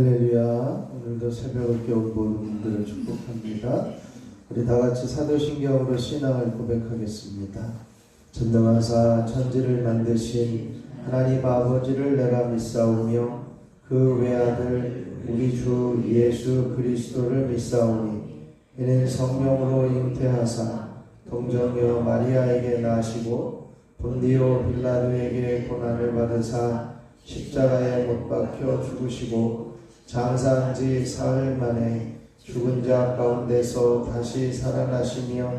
할렐루야. 오늘도 새벽에 온 모든 분들을 축복합니다. 우리 다같이 사도신경으로 신앙을 고백하겠습니다. 전능하사 천지를 만드신 하나님 아버지를 내가 믿사오며 그 외아들 우리 주 예수 그리스도를 믿사오니 이는 성령으로 잉태하사 동정녀 마리아에게 나시고 본디오 빌라도에게 고난을 받으사 십자가에 못 박혀 죽으시고 장사한 지 사흘 만에 죽은 자 가운데서 다시 살아나시며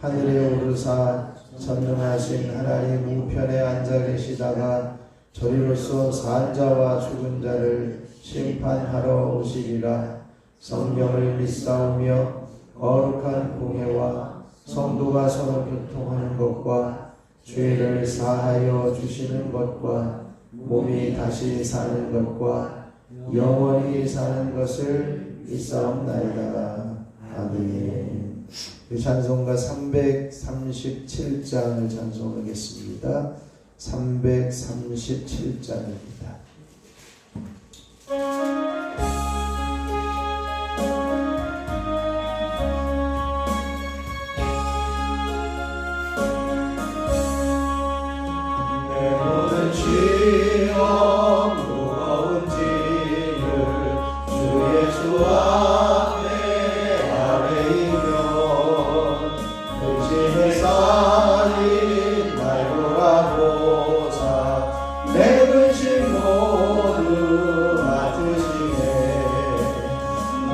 하늘에 오르사 전능하신 하나님 우편에 앉아 계시다가 저리로서 산 자와 죽은 자를 심판하러 오시리라. 성경을 믿사오며 거룩한 공회와 성도가 서로 교통하는 것과 죄를 사하여 주시는 것과 몸이 다시 사는 것과 영원히 사는 것을 믿사옵나이다. 아멘. 찬송가 337장을 찬송하겠습니다. 337장입니다.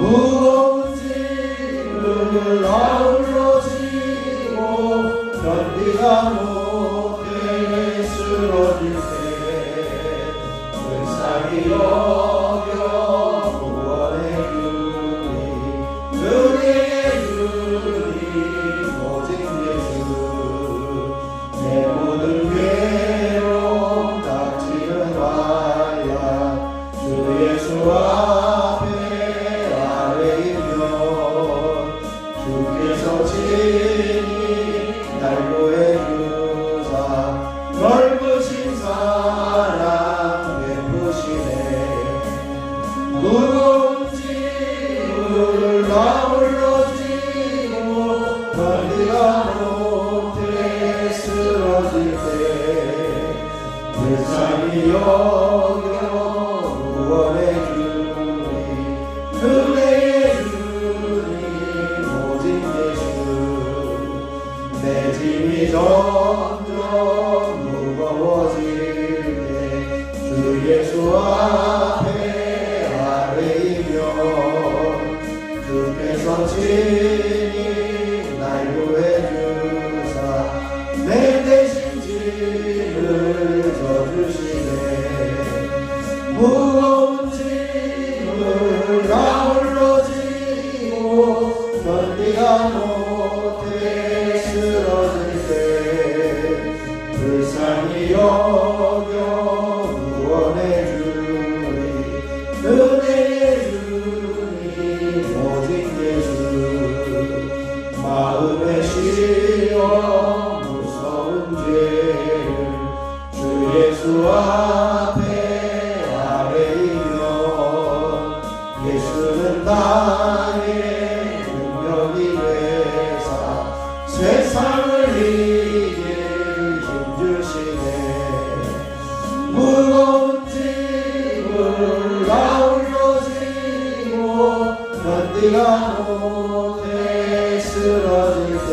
무거운 짐을 아울러 지고 견디다 못해 쓰러질 때 불쌍히 여겨 구원해 주니 은혜의 주님 오직 예수 내 모든 괴로움 닥치는 와야 주 예수 앞에 주께서 친히 날 구해주사 넓으신 사랑 베푸시네. 무거운 짐을 아울러 지고 견디다 못해 쓰러질 때 불쌍히 여겨 구원해 주니 은혜의 내 짐이 점점 무거워질 때 주 예수 앞에 아뢰이며 주께서 친히 날 구해주사 내 대신 짐을 져주시네. 무거운 짐을 아울러 지고 견디다 못해 쓰러질 때 불쌍히 여겨 구원해 주니 은혜의 주님 오직 예수 마음에 실려 무서운 죄를 주 예수 앞에 아뢰이며 예수는 나의 능력이 되사 세상을 이길 힘주시네. 무거운 짐을 아울러 지고 견디다 못해 쓰러질 때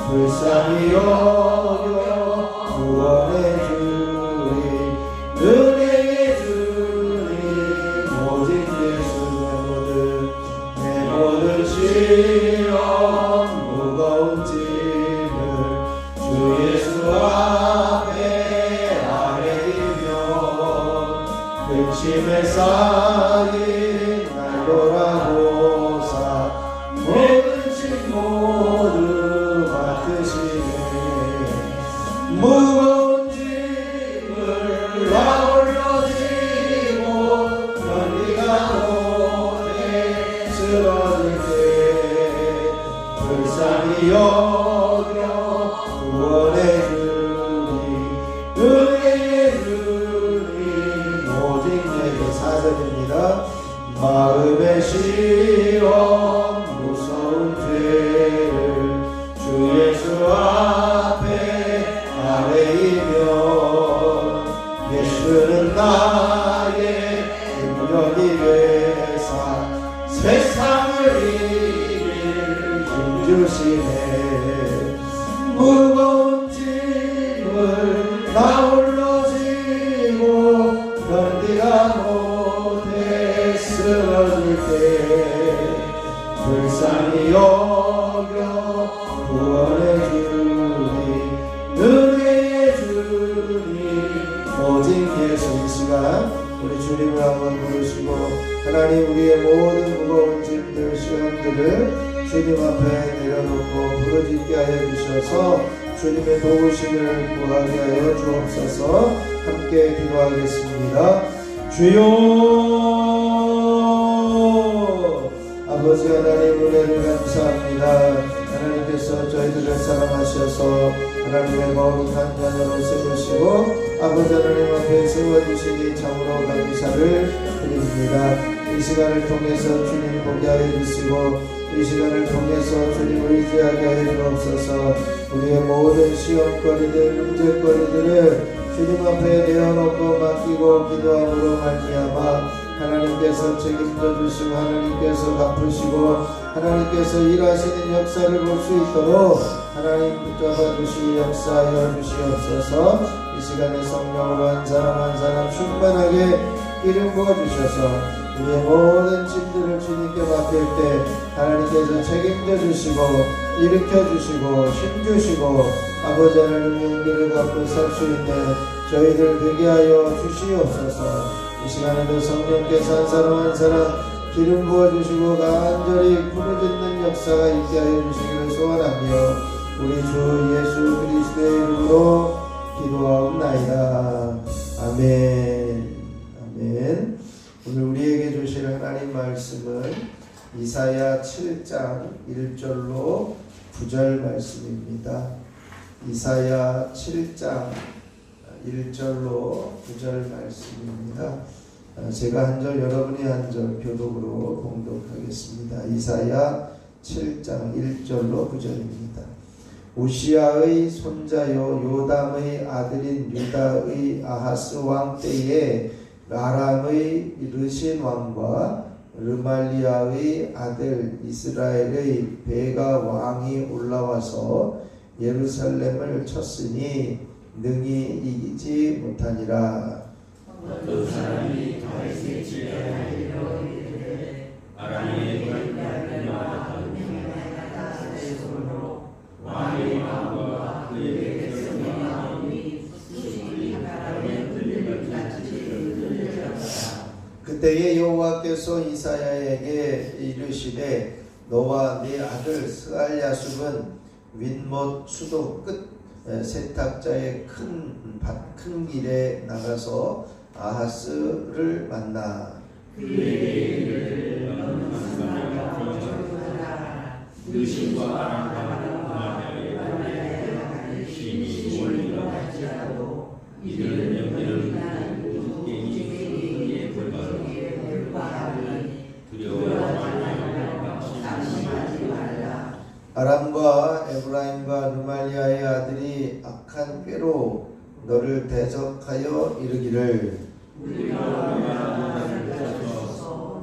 불쌍히 여겨 구원해 주니 은혜의 주님 오직 예수 내 모든 시련 무거운 짐을 주 예수 앞에 아뢰이며 근심에 쌓인 날 돌아보사 모든 짐 모두 맡으시네. 무거운 짐을 아울러 지고 견디다 못해 쓰러질 때 불쌍히 여겨 구원해 주니 은혜의 주님 오직 내게 사서입니다. 마음의 시험 무서운 죄를 주 예수 앞에 아뢰이며 예수는 나의 능력이 되사 세상을 이길 힘 주시네. 무거운 짐을 나 홀로 지고 견디다 못해 쓰러질 때 불쌍히 여겨 구원해 주니 은혜의 주님 오직 예수. 이 시간 우리 주님을 한번 부르시고 하나님 우리의 모든 무거운 짐들 시험들을 주님 앞에 내려놓고 부르짖게 하여 주셔서 주님의 도우심을 구하게 하여 주옵소서. 함께 기도하겠습니다. 주여 아버지 하나님 은혜를 감사합니다. 하나님께서 저희들을 사랑하셔서 하나님의 거룩한 자녀로 세우시고 아버지 하나님 앞에 세워주시니 참으로 감사를 드립니다. 이 시간을 통해서 주님 보게 하여 주시고 이 시간을 통해서 주님 의지하게 하여 주옵소서. 우리의 모든 시험거리들 문제거리들을 주님 앞에 내어놓고 맡기고 기도함으로 말미암아 하나님께서 책임져 주시고 하나님께서 갚으시고 하나님께서 일하시는 역사를 볼 수 있도록 하나님 붙잡아 주시 역사하여 주시옵소서. 이 시간에 성령으로 한 사람 충만하게 기름 부어 주셔서 우리의 모든 짐들을 주님께 맡길 때 하나님께서 책임져 주시고 일으켜 주시고 힘 주시고 아버지 하나님의 은혜를 갖고 살 수 있는 저희들 되게 하여 주시옵소서. 이 시간에도 성령께서 한 사람 기름 부어주시고 간절히 부르짖는 역사가 있게 하여 주시기를 소원하며 우리 주 예수 그리스도의 이름으로 기도하옵나이다. 아멘. 아멘. 오늘 우리에게 주실 하나님 말씀은 이사야 7장 1절로 9절 말씀입니다. 이사야 7장 1절로 9절 말씀입니다. 제가 한 절 여러분이 한 절 교독으로 봉독하겠습니다. 이사야 7장 1절로 9절입니다. 우시아의 손자요 요담의 아들인 유다의 아하스 왕 때에 아람의 르신 왕과 르말리아의 아들 이스라엘의 베가 왕이 올라와서 예루살렘을 쳤으니 능히 이기지 못하니라. 어떤 사람이 다윗의 집에 이르되 아람의 군대와 동행하였다 하시므로 왕의 마음과 그의 백성의 마음이 수시히 바람에 들리같이 들렸다. 그때에 여호와께서 이사야에게 이르시되 너와 네 아들 스알야숲은 윗못 수도 끝 세탁자의 큰 길에 나가서 아하스를 만나 그에게 이르되 너는 상관과 거절하라. 의심과 아람과 르말리아의 심히 올리할지라도 이들은 여기는 게임이 불과하니 두려워하지 말라. 아람과 에브라임과 르말리아의 아들이 악한 꾀로 너를 대적하여 이르기를 우리가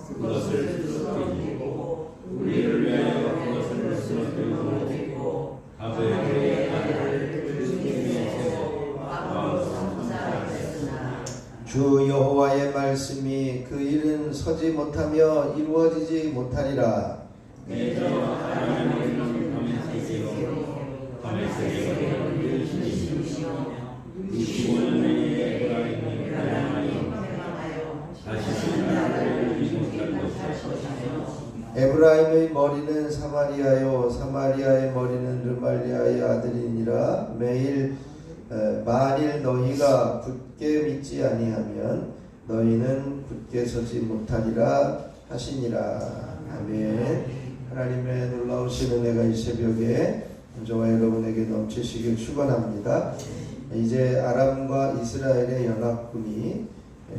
그것을 쓰러뜨리고 우리를 위하여 그것을 쓰러뜨리고 아버지의 아들을 주님의 세고 감사하였으나 주 여호와의 말씀이 그 일은 서지 못하며 이루어지지 못하리라. 에브라임의 머리는 사마리아요 사마리아의 머리는 르말리아의 아들이니라. 만일 너희가 굳게 믿지 아니하면 너희는 굳게 서지 못하리라 하시니라. 아멘. 하나님의 놀라우신 은혜가 이 새벽에 저와 여러분에게 넘치시길 축원합니다. 이제 아람과 이스라엘의 연합군이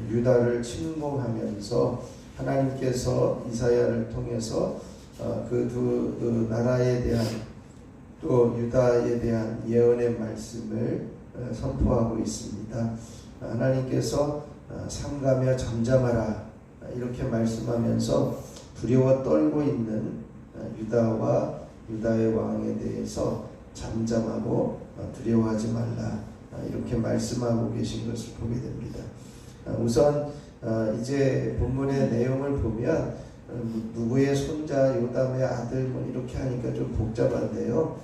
유다를 침공하면서 하나님께서 이사야를 통해서 그 두 나라에 대한 또 유다에 대한 예언의 말씀을 선포하고 있습니다. 하나님께서 삼가며 잠잠하라 이렇게 말씀하면서 두려워 떨고 있는 유다와 유다의 왕에 대해서 잠잠하고 두려워하지 말라 이렇게 말씀하고 계신 것을 보게 됩니다. 우선 이제 본문의 내용을 보면 누구의 손자 요담의 아들 뭐 이렇게 하니까 좀 복잡한데요.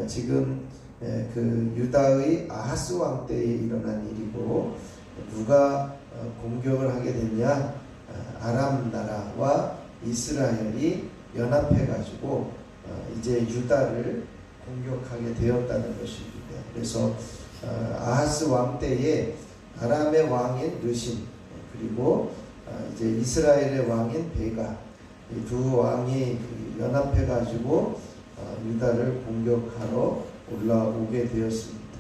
지금 그 유다의 아하스 왕 때에 일어난 일이고 누가 공격을 하게 됐냐? 아람 나라와 이스라엘이 연합해 가지고 이제 유다를 공격하게 되었다는 것입니다. 그래서 아하스 왕 때에 아람의 왕인 르신 그리고 이제 이스라엘의 왕인 베가 이 두 왕이 연합해 가지고 유다를 공격하러 올라오게 되었습니다.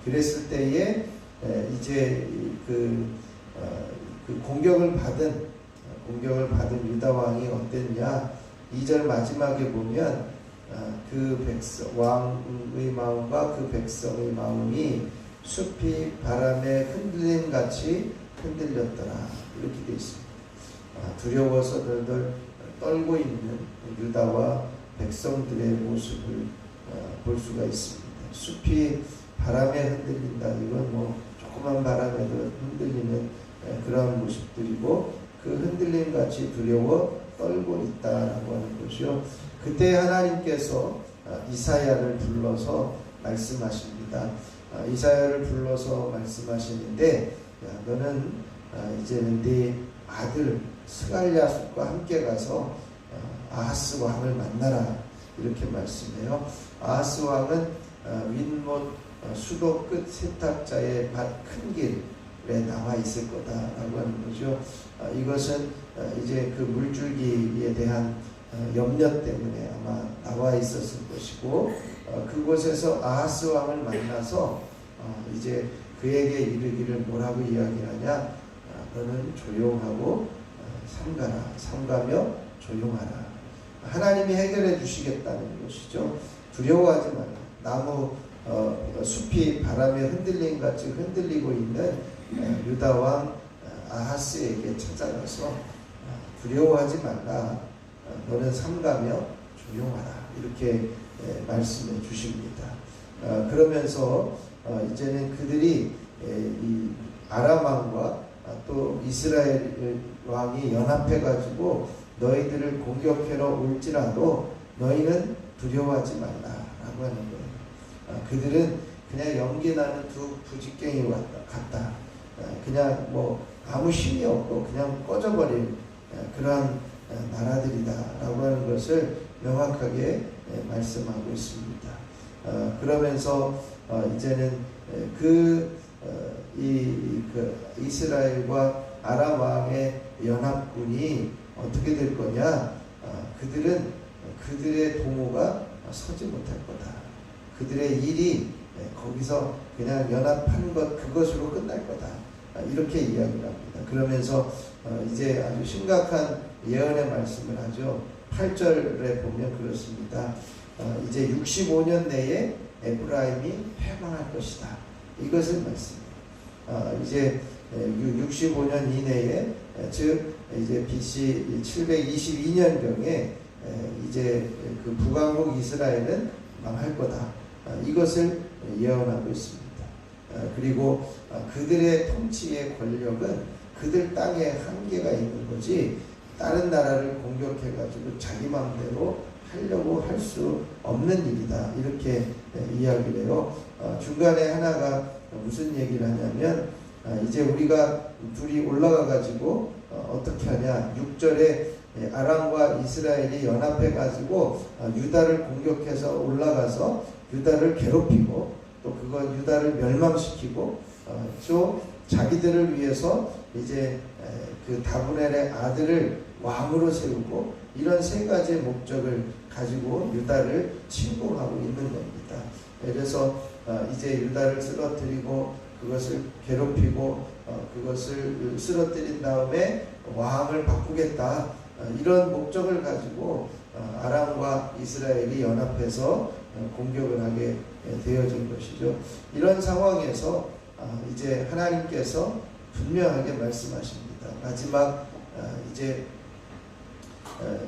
그랬을 때에 이제 그 공격을 받은 유다 왕이 어땠냐? 2절 마지막에 보면 그 백성 왕의 마음과 그 백성의 마음이 숲이 바람에 흔들림 같이 흔들렸더라 이렇게 되어 있습니다. 두려워서 덜덜 떨고 있는 유다와 백성들의 모습을 볼 수가 있습니다. 숲이 바람에 흔들린다. 이건 뭐 조그만 바람에도 흔들리는 그런 모습들이고 그 흔들림 같이 두려워 떨고 있다라고 하는 것이요. 그때 하나님께서 이사야를 불러서 말씀하십니다. 이사야를 불러서 말씀하시는데 너는 이제는 네 아들 스갈랴숲과 함께 가서 아하스 왕을 만나라 이렇게 말씀해요. 아하스 왕은 윗못 수도 끝 세탁자의 밭 큰 길에 나와 있을 거다라고 하는 거죠. 이것은 이제 그 물줄기에 대한 염려 때문에 아마 나와 있었을 것이고 그곳에서 아하스 왕을 만나서 이제 그에게 이르기를 뭐라고 이야기하냐? 너는 조용하고 삼가며 조용하라. 하나님이 해결해 주시겠다는 것이죠. 두려워하지 말라. 나무 숲이 바람에 흔들림 같이 흔들리고 있는 유다 왕 아하스에게 찾아가서 두려워하지 말라. 너는 삼가며 조용하라. 이렇게 말씀해 주십니다. 그러면서 이제는 그들이 이 아람 왕과 또 이스라엘 왕이 연합해 가지고 너희들을 공격하러 올지라도 너희는 두려워하지 말라라고 하는 거예요. 그들은 그냥 연기 나는 두 부직갱이 같다. 그냥 뭐 아무 힘이 없고 그냥 꺼져버린 그러한 나라들이다라고 하는 것을 명확하게 말씀하고 있습니다. 그러면서 이제는 이스라엘과 아람 왕의 연합군이 어떻게 될 거냐? 그들의 도모가 서지 못할 거다. 그들의 일이 거기서 그냥 연합한 그것으로 끝날 거다. 이렇게 이야기를 합니다. 그러면서 이제 아주 심각한 예언의 말씀을 하죠. 8절에 보면 그렇습니다. 이제 65년 내에 에브라임이 패망할 것이다. 이것을 말씀해요. 이제 65년 이내에 즉 이제 BC 722년경에 이제 그 북왕국 이스라엘은 망할 거다. 이것을 예언하고 있습니다. 그리고 그들의 통치의 권력은 그들 땅에 한계가 있는 거지 다른 나라를 공격해 가지고 자기 마음대로 하려고 할 수 없는 일이다. 이렇게 이야기를 해요. 중간에 하나가 무슨 얘기를 하냐면 이제 우리가 둘이 올라가 가지고 어떻게 하냐? 6절에 아람과 이스라엘이 연합해 가지고 유다를 공격해서 올라가서 유다를 괴롭히고 또 그거 유다를 멸망시키고 또 자기들을 위해서 이제 그 다브넬의 아들을 왕으로 세우고 이런 세 가지의 목적을 가지고 유다를 침공하고 있는 겁니다. 그래서 이제 유다를 쓰러뜨리고 그것을 괴롭히고 그것을 쓰러뜨린 다음에 왕을 바꾸겠다. 이런 목적을 가지고 아람과 이스라엘이 연합해서 공격을 하게 되어진 것이죠. 이런 상황에서 이제 하나님께서 분명하게 말씀하십니다. 마지막 이제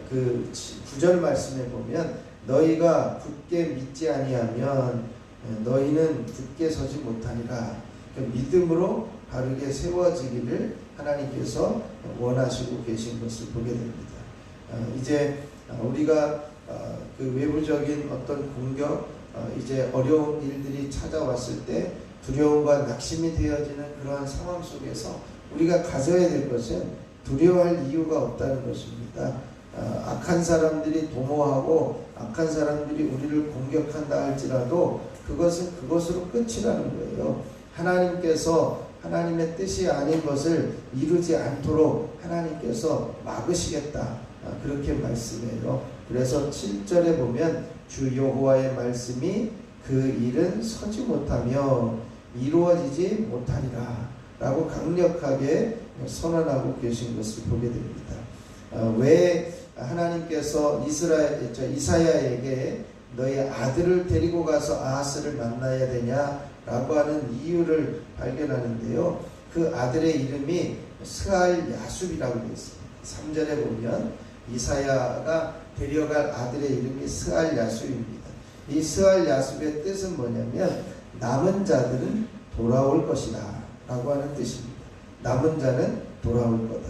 그 9절 말씀에 보면 너희가 굳게 믿지 아니하면 너희는 굳게 서지 못하니라. 믿음으로 바르게 세워지기를 하나님께서 원하시고 계신 것을 보게 됩니다. 이제 우리가 그 외부적인 어떤 공격, 이제 어려운 일들이 찾아왔을 때 두려움과 낙심이 되어지는 그러한 상황 속에서 우리가 가져야 될 것은 두려워할 이유가 없다는 것입니다. 악한 사람들이 도모하고 악한 사람들이 우리를 공격한다 할지라도 그것은 그것으로 끝이라는 거예요. 하나님께서 하나님의 뜻이 아닌 것을 이루지 않도록 하나님께서 막으시겠다. 그렇게 말씀해요. 그래서 7절에 보면 주 여호와의 말씀이 그 일은 서지 못하며 이루어지지 못하리라 라고 강력하게 선언하고 계신 것을 보게 됩니다. 왜 하나님께서 이사야에게 너의 아들을 데리고 가서 아하스를 만나야 되냐라고 하는 이유를 발견하는데요. 그 아들의 이름이 스알 야숲이라고 되어 있습니다. 3절에 보면 이사야가 데려갈 아들의 이름이 스알 야숲입니다. 이 스알 야숲의 뜻은 뭐냐면 남은 자들은 돌아올 것이다 라고 하는 뜻입니다. 남은 자는 돌아올 거다.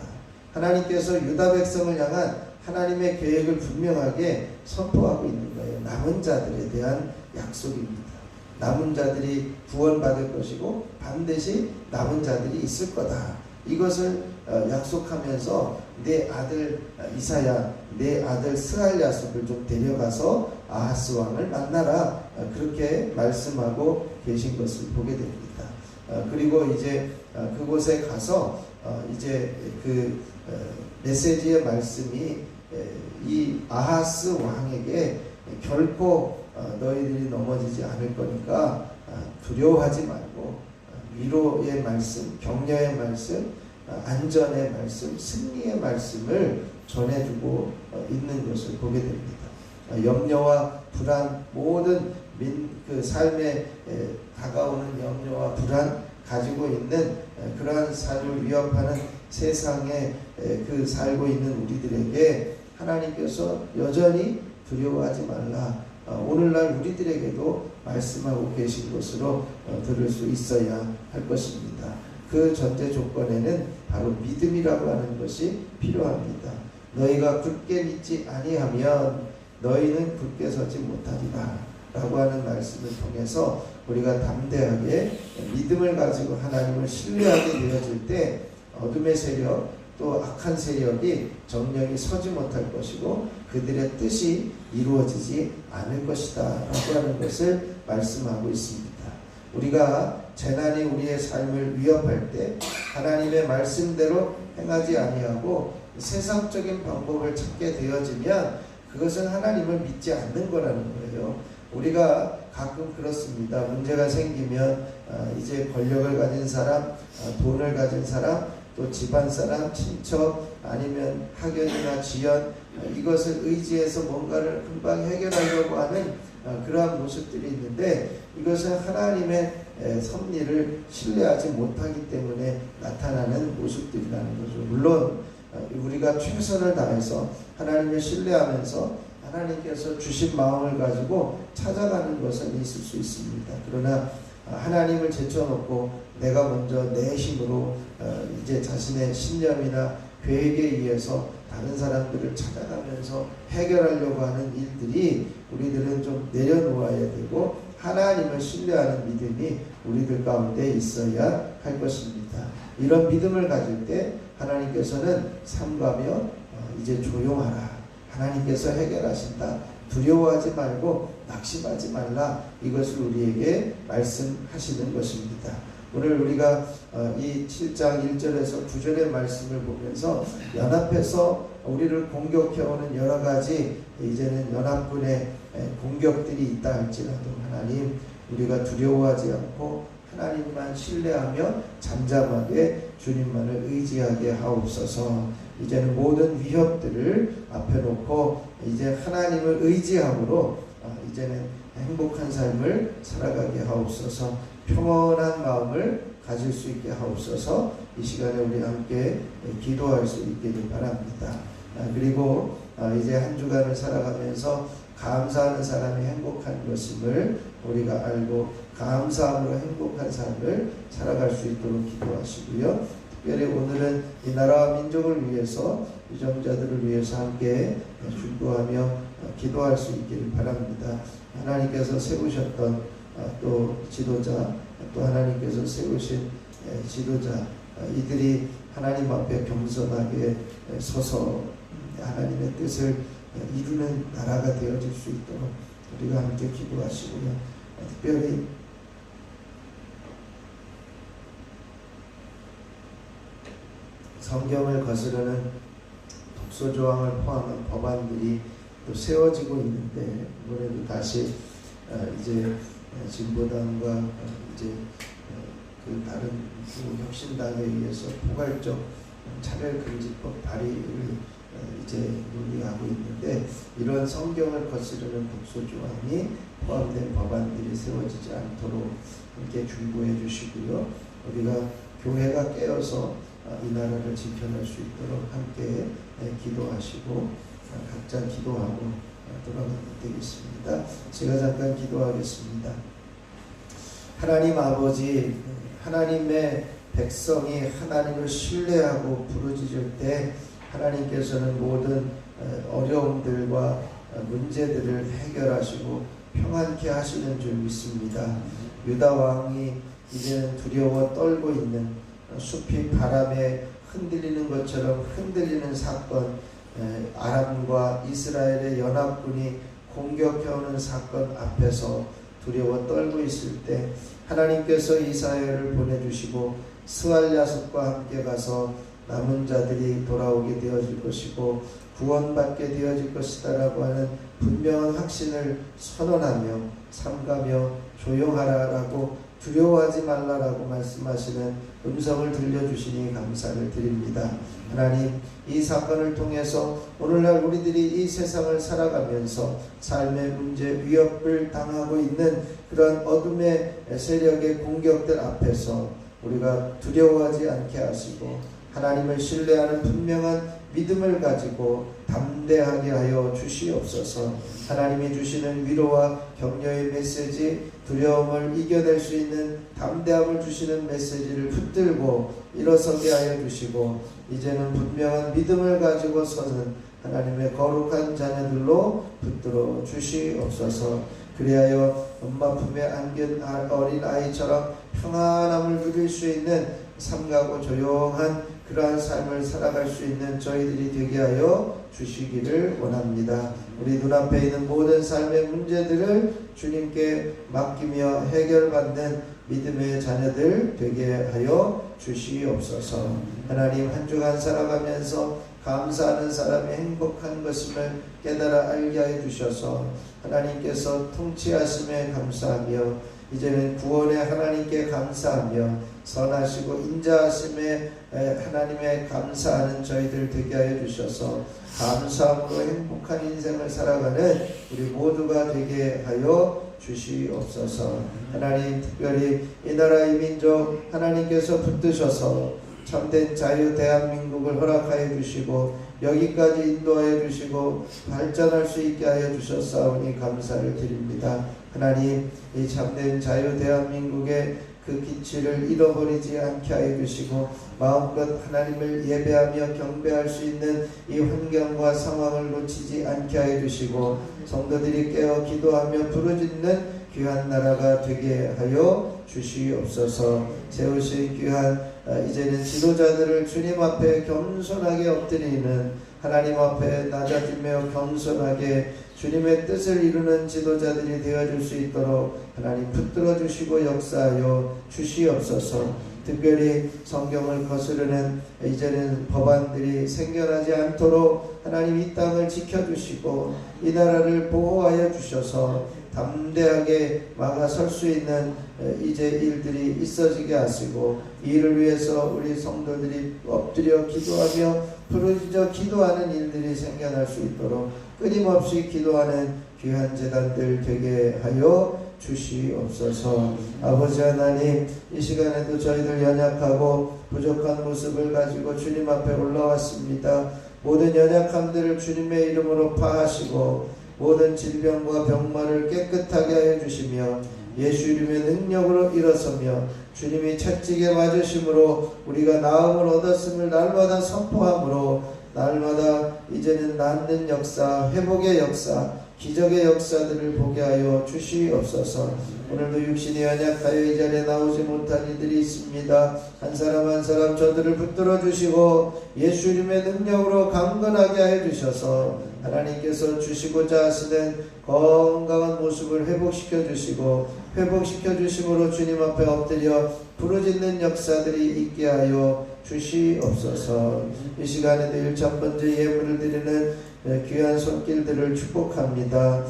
하나님께서 유다 백성을 향한 하나님의 계획을 분명하게 선포하고 있는 거예요. 남은 자들에 대한 약속입니다. 남은 자들이 구원받을 것이고 반드시 남은 자들이 있을 거다. 이것을 약속하면서 내 아들 이사야, 내 아들 스알야숲을 좀 데려가서 아하스 왕을 만나라. 그렇게 말씀하고 계신 것을 보게 됩니다. 그리고 이제 그곳에 가서 이제 그 메시지의 말씀이 이 아하스 왕에게 결코 너희들이 넘어지지 않을 거니까 두려워하지 말고 위로의 말씀, 격려의 말씀, 안전의 말씀, 승리의 말씀을 전해주고 있는 것을 보게 됩니다. 염려와 불안, 모든 그 삶에 다가오는 염려와 불안 가지고 있는 그러한 삶을 위협하는 세상에 그 살고 있는 우리들에게 하나님께서 여전히 두려워하지 말라. 오늘날 우리들에게도 말씀하고 계신 것으로 들을 수 있어야 할 것입니다. 그 전제 조건에는 바로 믿음이라고 하는 것이 필요합니다. 너희가 굳게 믿지 아니하면 너희는 굳게 서지 못하리라 라고 하는 말씀을 통해서 우리가 담대하게 믿음을 가지고 하나님을 신뢰하게 되어질 때 어둠의 세력 또 악한 세력이 정령이 서지 못할 것이고 그들의 뜻이 이루어지지 않을 것이다 라고 하는 것을 말씀하고 있습니다. 우리가 재난이 우리의 삶을 위협할 때 하나님의 말씀대로 행하지 아니하고 세상적인 방법을 찾게 되어지면 그것은 하나님을 믿지 않는 거라는 거예요. 우리가 가끔 그렇습니다. 문제가 생기면 이제 권력을 가진 사람, 돈을 가진 사람, 또 집안 사람, 친척, 아니면 학연이나 지연, 이것을 의지해서 뭔가를 금방 해결하려고 하는 그러한 모습들이 있는데 이것은 하나님의 섭리를 신뢰하지 못하기 때문에 나타나는 모습들이라는 거죠. 물론 우리가 최선을 다해서 하나님을 신뢰하면서 하나님께서 주신 마음을 가지고 찾아가는 것은 있을 수 있습니다. 그러나 하나님을 제쳐놓고 내가 먼저 내 힘으로 이제 자신의 신념이나 계획에 의해서 다른 사람들을 찾아가면서 해결하려고 하는 일들이 우리들은 좀 내려놓아야 되고 하나님을 신뢰하는 믿음이 우리들 가운데 있어야 할 것입니다. 이런 믿음을 가질 때 하나님께서는 삼가며 이제 조용하라. 하나님께서 해결하신다. 두려워하지 말고 낙심하지 말라. 이것을 우리에게 말씀하시는 것입니다. 오늘 우리가 이 7장 1절에서 9절의 말씀을 보면서 연합해서 우리를 공격해오는 여러 가지 이제는 연합군의 공격들이 있다 할지라도 하나님 우리가 두려워하지 않고 하나님만 신뢰하며 잠잠하게 주님만을 의지하게 하옵소서. 이제는 모든 위협들을 앞에 놓고 이제 하나님을 의지함으로 이제는 행복한 삶을 살아가게 하옵소서. 평온한 마음을 가질 수 있게 하옵소서. 이 시간에 우리 함께 기도할 수 있기를 바랍니다. 그리고 이제 한 주간을 살아가면서 감사하는 사람이 행복한 것임을 우리가 알고 감사함으로 행복한 삶을 살아갈 수 있도록 기도하시고요. 특별히 오늘은 이 나라와 민족을 위해서 유정자들을 위해서 함께 중보하며 기도할 수 있기를 바랍니다. 하나님께서 세우셨던 또 지도자, 또 하나님께서 세우신 지도자, 이들이 하나님 앞에 겸손하게 서서 하나님의 뜻을 이루는 나라가 되어질 수 있도록 우리가 함께 기도하시고요. 특별히 성경을 거스르는 독소조항을 포함한 법안들이 또 세워지고 있는데, 이번에도 다시 이제 진보당과 이제 그 다른 혁신당에 의해서 포괄적 차별금지법 발의를 이제 논의하고 있는데, 이런 성경을 거스르는 독소조항이 포함된 법안들이 세워지지 않도록 함께 중보해 주시고요. 우리가 교회가 깨어서 이 나라를 지켜낼 수 있도록 함께 기도하시고 각자 기도하고 돌아가면 되겠습니다. 제가 잠깐 기도하겠습니다. 하나님 아버지, 하나님의 백성이 하나님을 신뢰하고 부르짖을 때 하나님께서는 모든 어려움들과 문제들을 해결하시고 평안케 하시는 줄 믿습니다. 유다 왕이 이제는 두려워 떨고 있는 숲이 바람에 흔들리는 것처럼 흔들리는 사건, 아람과 이스라엘의 연합군이 공격해오는 사건 앞에서 두려워 떨고 있을 때 하나님께서 이사야를 보내주시고 스알 야속과 함께 가서 남은 자들이 돌아오게 되어질 것이고 구원받게 되어질 것이다라고 하는 분명한 확신을 선언하며 삼가며 조용하라라고 두려워하지 말라라고 말씀하시는 음성을 들려주시니 감사를 드립니다. 하나님, 이 사건을 통해서 오늘날 우리들이 이 세상을 살아가면서 삶의 문제, 위협을 당하고 있는 그런 어둠의 세력의 공격들 앞에서 우리가 두려워하지 않게 하시고 하나님을 신뢰하는 분명한 믿음을 가지고 담대하게 하여 주시옵소서. 하나님이 주시는 위로와 격려의 메시지, 두려움을 이겨낼 수 있는 담대함을 주시는 메시지를 붙들고 일어서게 하여 주시고 이제는 분명한 믿음을 가지고 서는 하나님의 거룩한 자녀들로 붙들어 주시옵소서. 그리하여 엄마 품에 안긴 어린 아이처럼 평안함을 누릴 수 있는 삼가고 조용한 그러한 삶을 살아갈 수 있는 저희들이 되게 하여 주시기를 원합니다. 우리 눈앞에 있는 모든 삶의 문제들을 주님께 맡기며 해결받는 믿음의 자녀들 되게 하여 주시옵소서. 하나님, 한 주간 살아가면서 감사하는 사람이 행복한 것임을 깨달아 알게 하여 주셔서 하나님께서 통치하심에 감사하며 이제는 구원의 하나님께 감사하며 선하시고 인자하심에 하나님의 감사하는 저희들 되게 하여 주셔서 감사함으로 행복한 인생을 살아가는 우리 모두가 되게 하여 주시옵소서. 하나님, 특별히 이 나라 이 민족 하나님께서 붙드셔서 참된 자유 대한민국을 허락하여 주시고 여기까지 인도하여 주시고 발전할 수 있게 하여 주셨사오니 감사를 드립니다. 하나님, 이 참된 자유 대한민국의 그 기치를 잃어버리지 않게 하여 주시고 마음껏 하나님을 예배하며 경배할 수 있는 이 환경과 상황을 놓치지 않게 하여 주시고 성도들이 깨어 기도하며 부르짖는 귀한 나라가 되게 하여 주시옵소서. 세우신 귀한 이제는 지도자들을 주님 앞에 겸손하게 엎드리는 하나님 앞에 낮아지며 겸손하게 주님의 뜻을 이루는 지도자들이 되어줄 수 있도록 하나님 붙들어 주시고 역사하여 주시옵소서. 특별히 성경을 거스르는 이제는 법안들이 생겨나지 않도록 하나님 이 땅을 지켜주시고 이 나라를 보호하여 주셔서 담대하게 막아설 수 있는 이제 일들이 있어지게 하시고, 이를 위해서 우리 성도들이 엎드려 기도하며 부르짖어 기도하는 일들이 생겨날 수 있도록 끊임없이 기도하는 귀한 제단들 되게 하여 주시옵소서. 아버지 하나님, 이 시간에도 저희들 연약하고 부족한 모습을 가지고 주님 앞에 올라왔습니다. 모든 연약함들을 주님의 이름으로 파하시고 모든 질병과 병마를 깨끗하게 하여 주시며 예수 이름의 능력으로 일어서며 주님이 채찍에 맞으심으로 우리가 나음을 얻었음을 날마다 선포함으로 날마다 이제는 낫는 역사, 회복의 역사, 기적의 역사들을 보게 하여 주시옵소서. 오늘도 육신이 연약하여 이 자리에 나오지 못한 이들이 있습니다. 한 사람 한 사람 저들을 붙들어 주시고 예수 이름의 능력으로 강건하게 하여 주셔서 하나님께서 주시고자 하시는 건강한 모습을 회복시켜 주시고 회복시켜 주심으로 주님 앞에 엎드려 부르짖는 역사들이 있게 하여 주시옵소서. 이 시간에도 1,000번째 예물을 드리는 귀한 손길들을 축복합니다.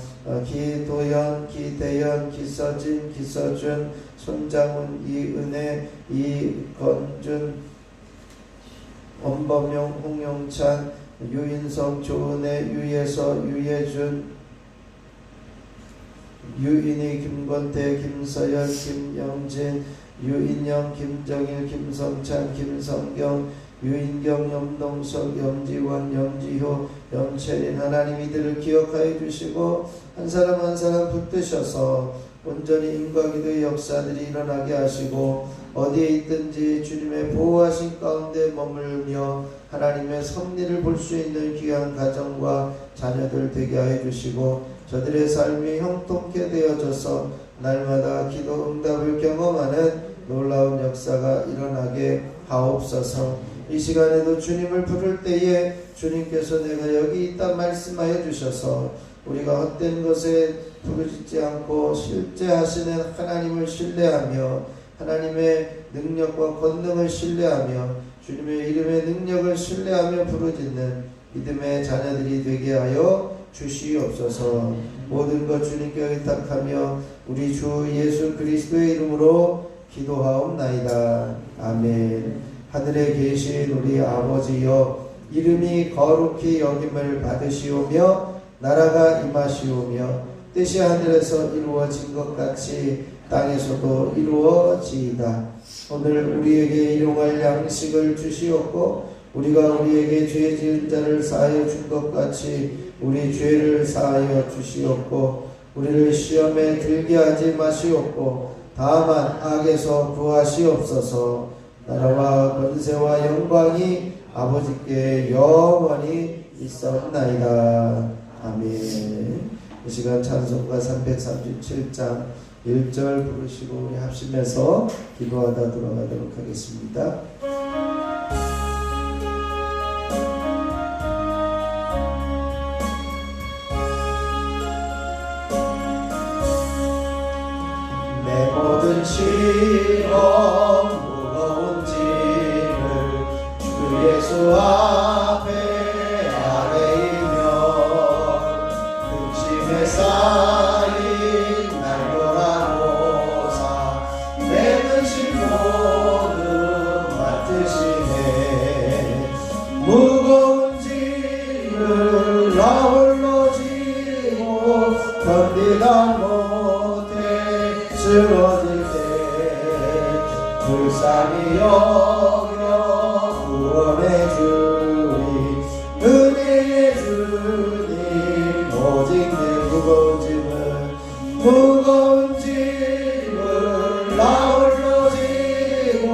기도연, 기대연, 기서진, 기서준, 손장훈, 이은혜, 이건준, 엄범용, 홍용찬, 유인성, 조은혜, 유예서, 유예준, 유인희, 김건태, 김서연, 김영진, 유인영, 김정일, 김성찬, 김성경, 유인경, 염동석, 염지원, 염지효, 염채린, 하나님 이들을 기억하여 주시고 한 사람 한 사람 붙드셔서 온전히 인과기도의 역사들이 일어나게 하시고 어디에 있든지 주님의 보호하신 가운데 머물며 하나님의 섭리를 볼 수 있는 귀한 가정과 자녀들 되게 하여 주시고 저들의 삶이 형통케 되어져서 날마다 기도 응답을 경험하는 놀라운 역사가 일어나게 하옵소서. 이 시간에도 주님을 부를 때에 주님께서 내가 여기 있다 말씀하여 주셔서 우리가 헛된 것에 부르짖지 않고 실제 하시는 하나님을 신뢰하며 하나님의 능력과 권능을 신뢰하며 주님의 이름의 능력을 신뢰하며 부르짖는 믿음의 자녀들이 되게 하여 주시옵소서. 모든 것 주님께 의탁하며 우리 주 예수 그리스도의 이름으로 기도하옵나이다. 아멘. 하늘에 계신 우리 아버지여, 이름이 거룩히 여김을 받으시오며 나라가 임하시오며 뜻이 하늘에서 이루어진 것 같이 땅에서도 이루어지이다. 오늘 우리에게 일용할 양식을 주시옵고 우리가 우리에게 죄 지은 자를 사하여 준 것 같이 우리 죄를 사하여 주시옵고 우리를 시험에 들게 하지 마시옵고 다만 악에서 구하시옵소서. 나라와 권세와 영광이 아버지께 영원히 있사옵나이다. 아멘. 이 시간 찬송가 337장 1절 부르시고 우리 합심해서 기도하다 돌아가도록 하겠습니다. 내 모든 시험 무거운 짐을 주 예수 앞에 아뢰이며 근심에 쌓인 날벼락 모사 내 근심 모두 맡으시네. 무거운 짐을 나 홀로 지고 견디다 못해 쓰러질 때 불쌍히 여겨 구원해 주리. 은혜의 주님 오직 내 무거운 짐을 나 홀로 지고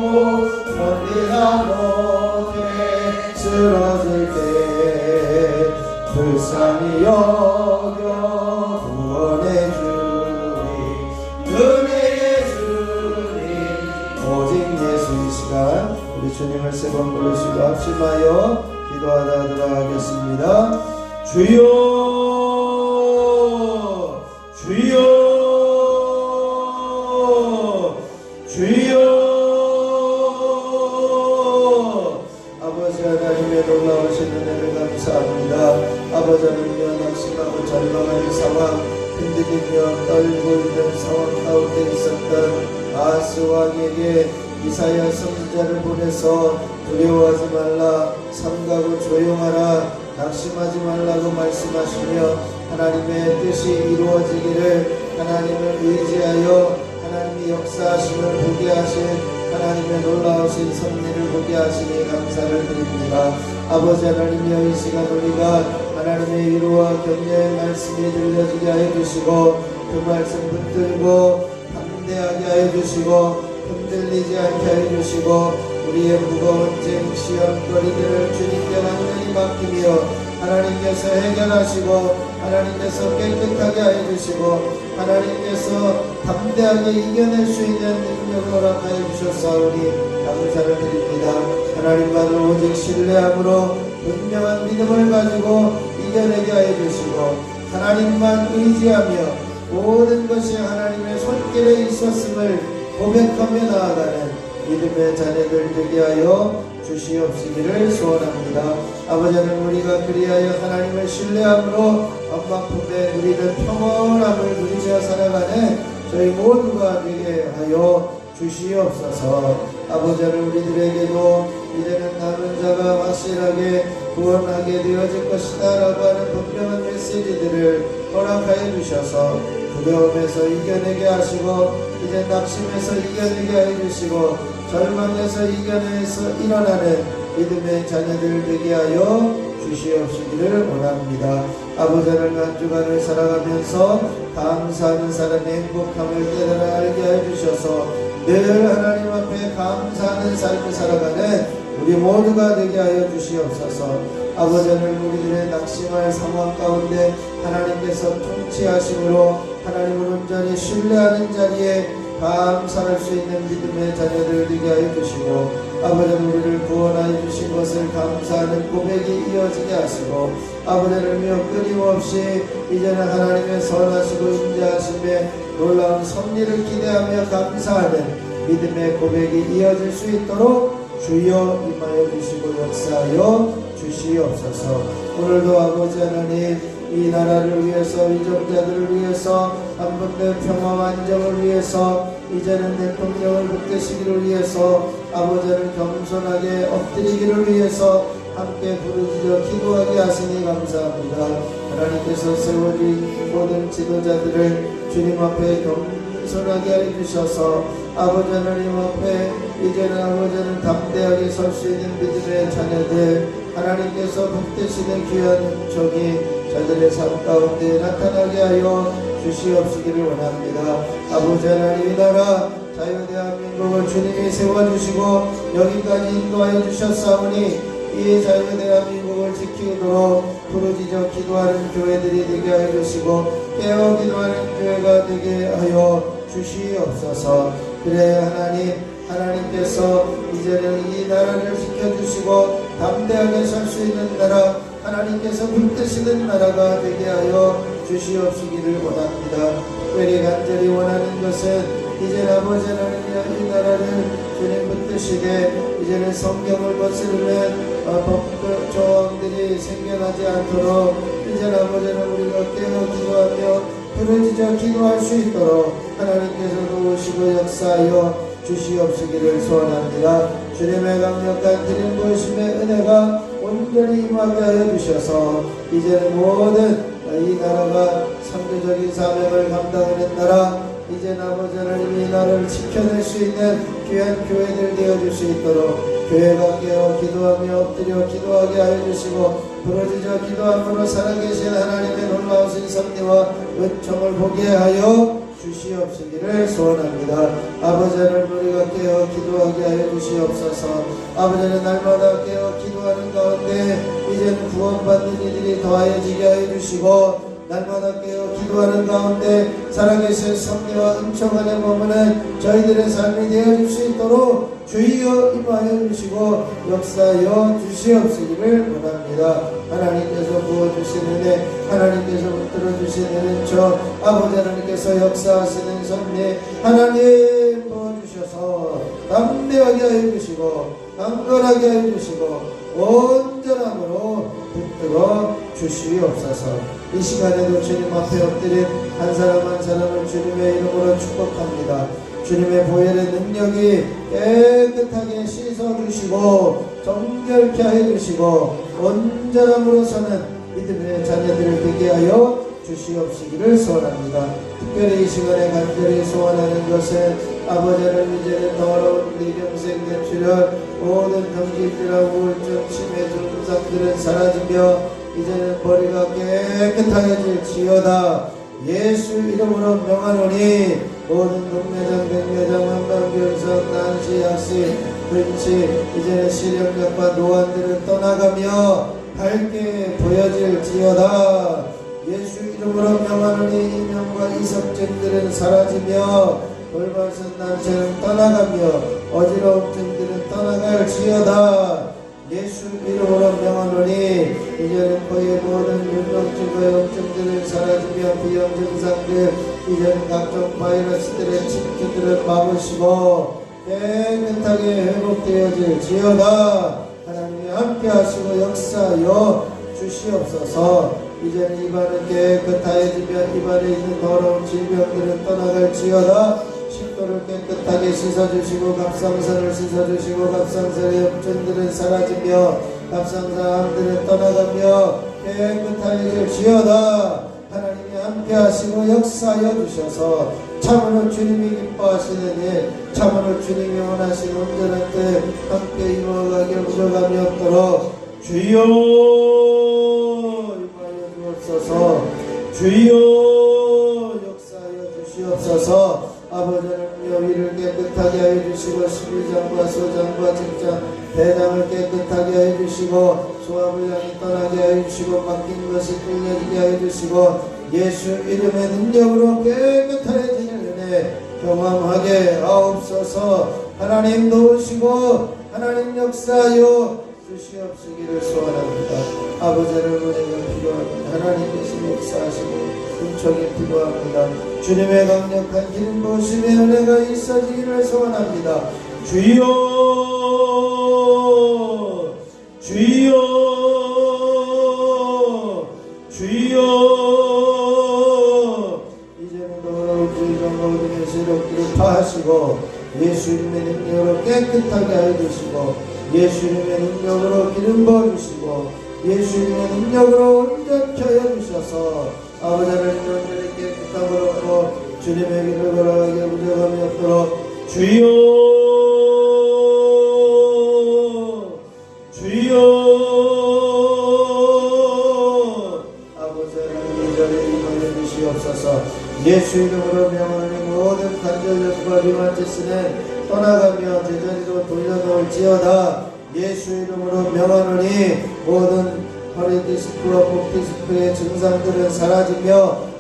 견디다 못해 쓰러질 때 불쌍히 여겨 구원해 주리. 은혜의 주님 오직 예수. 이 시간 우리 주님을 세 번 부르시고 합심하여 기도하다 들어가겠습니다. 주여 주여 주여 두려워하며 낙심하고 절망하는 상황, 흔들리며 떨고 있는 상황 가운데 있었던 아하스 왕에게 이사야 선지자를 보내서 두려워하지 말라, 삼가고 조용하라, 낙심하지 말라고 말씀하시며 하나님의 뜻이 이루어지기를 하나님을 의지하여 하나님이 역사하심을 보게 하신 하나님의 놀라우신 섭리를 보게 하시니 감사를 드립니다. 아버지 하나님이여, 이 시간 우리가 하나님의 위로와 격려의 말씀이 들려지게 하여 주시고 그 말씀 붙들고 담대하게 하여 주시고 흔들리지 않게 하여 주시고 우리의 무거운 짐 시험거리들을 주님께 완전히 맡기며 하나님께서 해결하시고 하나님께서 깨끗하게 하여 주시고 하나님께서 담대하게 이겨낼 수 있는 능력을 허락하여 주셨사오니 감사를 드립니다. 하나님만을 오직 신뢰함으로 분명한 믿음을 가지고 이겨내게 하여 주시고 하나님만 의지하며 모든 것이 하나님의 손길에 있었음을 고백하며 나아가는 믿음의 자녀들 되게 하여 주시옵시기를 소원합니다. 아버지는 우리가 그리하여 하나님을 신뢰함으로 엄마 품에 누리는 평온함을 누리며 살아가는 저희 모두가 되게 하여 주시옵소서. 아버지는 우리들에게도 이제는 남은 자가 확실하게 구원하게 되어질 것이다 라고 하는 분명한 메시지들을 허락하여 주셔서 두려움에서 이겨내게 하시고 이제 낙심에서 이겨내게 하여 주시고 절망에서 이겨내서 일어나는 믿음의 자녀들 되게 하여 주시옵시기를 원합니다. 아버지는 한 주간을 살아가면서 감사하는 사람의 행복함을 깨달아 알게 하여 주셔서 늘 하나님 앞에 감사하는 삶을 살아가는 우리 모두가 되게 하여 주시옵소서. 아버지는 우리들의 낙심할 상황 가운데 하나님께서 통치하심으로 하나님을 온전히 신뢰하는 자리에 감사할 수 있는 믿음의 자녀들 되게 하여 주시고 아버지는 우리를 구원하여 주신 것을 감사하는 고백이 이어지게 하시고 아버지를 위하여 끊임없이 이제는 하나님의 선하시고 인자하심에 놀라운 섭리를 기대하며 감사하는 믿음의 고백이 이어질 수 있도록 주여 임하여 주시고 역사하여 주시옵소서. 오늘도 아버지 하나님 이 나라를 위해서 위정자들을 위해서 한번의 평화와 안정을 위해서 이제는 대통령을 붙드시기를 위해서 아버지를 겸손하게 엎드리기를 위해서 함께 부르짖어 기도하게 하시니 감사합니다. 하나님께서 세워진 모든 지도자들을 주님 앞에 겸손하게 하여 주셔서 아버지 하나님 앞에 이제는 아버지는 담대하게 설 수 있는 믿음의 자녀들 하나님께서 붙드시는 귀한 은총이 저들의 삶 가운데 나타나게 하여 주시옵시기를 원합니다. 아버지 하나님 이 나라 자유대한민국을 주님이 세워주시고 여기까지 인도하여 주셨사오니 이 자유대한민국을 지키도록 부르짖어 기도하는 교회들이 되게 하여 주시고 깨어 기도하는 교회가 되게 하여 주시옵소서. 그래 하나님께서 이제는 이 나라를 지켜주시고 담대하게 설 수 있는 나라 하나님께서 붙드시는 나라가 되게 하여 주시옵시기를 원합니다. 특별히 간절히 원하는 것은 이제 아버지 하나님이 이 나라를 주님 붙드시되 이제는 성경을 거스르는 법적 조항들이 생겨나지 않도록 이제 아버지는 우리가 깨어 기도하며 부르짖어 기도할 수 있도록 하나님께서 도우시고 역사하여 주시옵시기를 소원합니다. 주님의 강력한 드림 부으심의 은혜가 온전히 임하게 하여 주셔서 이제는 모든 이 나라가 선교적인 사명을 감당하는 나라 이제 아버지 하나님 이 나라를 지켜낼 수 있는 귀한 교회들 되어줄 수 있도록 교회가 깨어 기도하며 엎드려 기도하게 하여 주시고 부르짖어 기도함으로 살아계신 하나님의 놀라우신 섭리와 은총을 보게 하여 주시옵시기를 소원합니다. 아버지 하나님 우리가 깨어 기도하게 하여 주시옵소서. 아버지 하나님 날마다 깨어 기도하는 가운데 이제는 구원받는 이들이 더하여지게 하여 주시고 날마다 깨어 기도하는 가운데 살아계신 섭리와 은총 안에 머무는 저희들의 삶이 되어줄 수 있도록 주여 임하여 주시고 역사하여 주시옵시기를 원합니다. 하나님께서 부어주신 은혜 하나님께서 붙들어주신 은총 아버지 하나님께서 역사하시는 섭리 하나님 부어주셔서 담대하게 하여 주시고 강건하게 하여 주시고 온전함으로 붙들어 주시옵소서. 이 시간에도 주님 앞에 엎드린 한 사람 한 사람을 주님의 이름으로 축복합니다. 주님의 보혈의 능력이 깨끗하게 씻어주시고 정결케 해주시고 온전함으로서는 믿음의 자녀들을 되게 하여 주시옵시기를 소원합니다. 특별히 이 시간에 간절히 소원하는 것은 아버지를 이제는 더러운 우리 영생된 출혈 모든 경질이라 우울증 치매 증상들은 사라지며 이제는 머리가 깨끗하여질지어다. 예수 이름으로 명하노니 모든 동매장 백내장 한방변성 난시 약시 근치 이제는 시력약과 노안들을 떠나가며 밝게 보여질지어다. 예수 이름으로 명하노니 인명과 이석증들은 사라지며 돌발선 난처럼 떠나가며 어지러움증들은 떠나갈지어다. 예수 이름으로 명하노니 이제는 거의 모든 윤병증과 염증들은 사라지며 비염 증상들 이제는 각종 바이러스들의 침투들을 막으시고 깨끗하게 회복되어질지어다. 하나님이 함께 하시고 역사하여 주시옵소서. 이제는 입안은 깨끗하여지며 입안에 있는 더러운 질병들은 떠나갈지어다. 식도를 깨끗하게 씻어주시고 갑상선을 씻어주시고 갑상선의 염증들은 사라지며 갑상선암들은 떠나가며 깨끗하여질지어다. 하나님이 함께 하시고 역사하여 주셔서 참으로 주님이 기뻐하시는 일 참으로 주님이 원하시는 온전한 뜻 함께 이루어가게 부족함이 없도록 주여 임하여 주옵소서. 주여 역사하여 주시옵소서. 아버지는 위를 깨끗하게 하여 주시고 12장과 소장과 직장 대장을 깨끗하게 하여 주시고 소화불량이 떠나게 하여 주시고 막힌 것이 뚫려지게 하여 주시고 예수 이름의 능력으로 깨끗해지는 은혜 경험하게 하옵소서. 하나님 도우시고 하나님 역사하여 주시옵시기를 소원합니다. 아버지를 은혜가 필요합니다. 하나님 대신 역사하시고 은총이 필요합니다. 주님의 강력한 기름 부으심의 은혜가 있어지기를 소원합니다. 주여 주여 주여 이제는 더러운 죄정과 어둠의 세력들을 파하시고 예수 이름의 능력으로 깨끗하게 하여 주시고 예수 이름의 능력으로 기름 부어주시고 예수 이름의 능력으로 온전케 하여 주셔서 아버지를 온전히 깨끗함으로 얻고 주님의 길을 걸어가게 부족함이 없도록 주여 주여 아버지 하나님 이 자리에 임하여 주시옵소서. 예수 이름으로 명하는 모든 관절염과 리마티스는 떠나가며 제자리로 돌려놓을지어다. 예수 이름으로 명하노니 모든 허리 디스크와 목 디스크의 증상들은 사라지며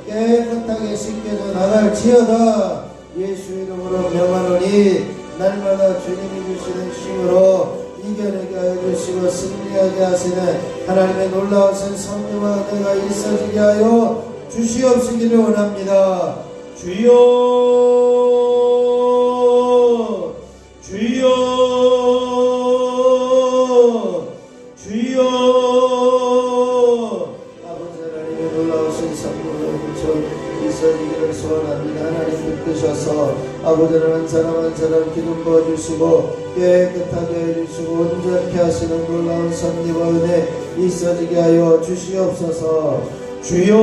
깨끗하게 씻겨져 나갈지어다. 예수 이름으로 명하노니 날마다 주님이 주시는 힘으로 이겨내게 하여 주시고 승리하게 하시는 하나님의 놀라우신 성령과 은혜가 있어지게 하여 주시옵시기를 원합니다. 주여 주여 주여 아버지 하나님의 놀라우신 성령과 은총 있어지기를 소원합니다. 하나님 붙드셔서 아버지를 한 사람 한 사람 기름 부어주시고 깨끗하게 해주시고 온전케 하시는 놀라운 섭리와 은혜 있어지게 하여 주시옵소서. 주여